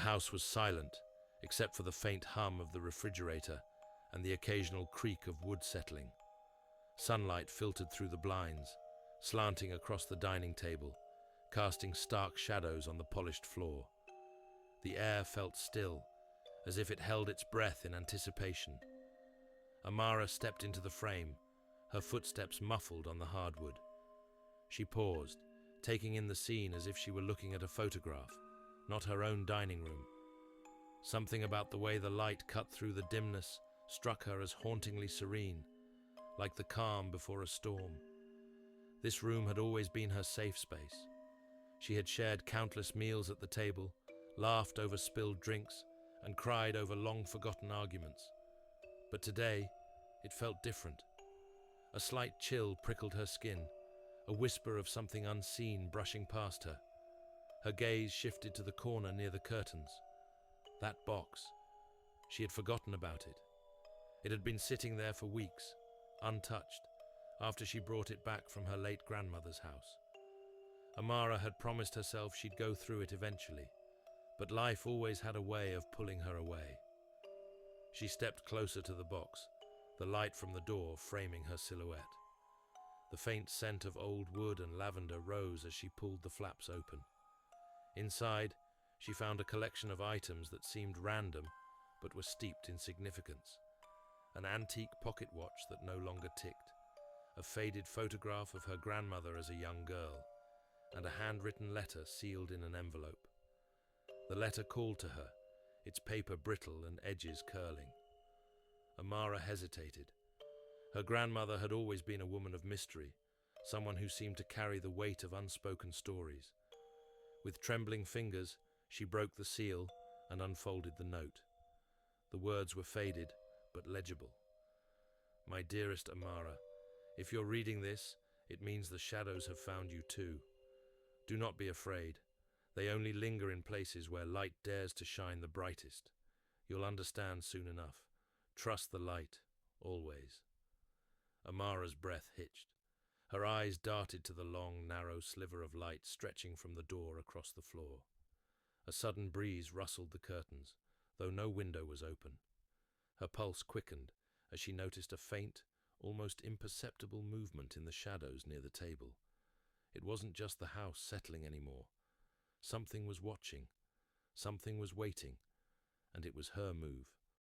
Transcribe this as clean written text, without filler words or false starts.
house was silent, except for the faint hum of the refrigerator and the occasional creak of wood settling. Sunlight filtered through the blinds, slanting across the dining table, casting stark shadows on the polished floor. The air felt still, as if it held its breath in anticipation. Amara stepped into the frame, her footsteps muffled on the hardwood. She paused, taking in the scene as if she were looking at a photograph, not her own dining room. Something about the way the light cut through the dimness struck her as hauntingly serene, like the calm before a storm. This room had always been her safe space. She had shared countless meals at the table, laughed over spilled drinks, and cried over long-forgotten arguments. But today, it felt different. A slight chill prickled her skin, a whisper of something unseen brushing past her. Her gaze shifted to the corner near the curtains. That box. She had forgotten about it. It had been sitting there for weeks, untouched, after she brought it back from her late grandmother's house. Amara had promised herself she'd go through it eventually, but life always had a way of pulling her away. She stepped closer to the box, the light from the door framing her silhouette. The faint scent of old wood and lavender rose as she pulled the flaps open. Inside, she found a collection of items that seemed random but were steeped in significance. An antique pocket watch that no longer ticked, a faded photograph of her grandmother as a young girl, and a handwritten letter sealed in an envelope. The letter called to her, its paper brittle and edges curling. Amara hesitated. Her grandmother had always been a woman of mystery, someone who seemed to carry the weight of unspoken stories. With trembling fingers, she broke the seal and unfolded the note. The words were faded, but legible. My dearest Amara, if you're reading this, it means the shadows have found you too. Do not be afraid. They only linger in places where light dares to shine the brightest. You'll understand soon enough. Trust the light, always. Amara's breath hitched. Her eyes darted to the long, narrow sliver of light stretching from the door across the floor. A sudden breeze rustled the curtains, though no window was open. Her pulse quickened as she noticed a faint, almost imperceptible movement in the shadows near the table. It wasn't just the house settling anymore. Something was watching, something was waiting, and it was her move.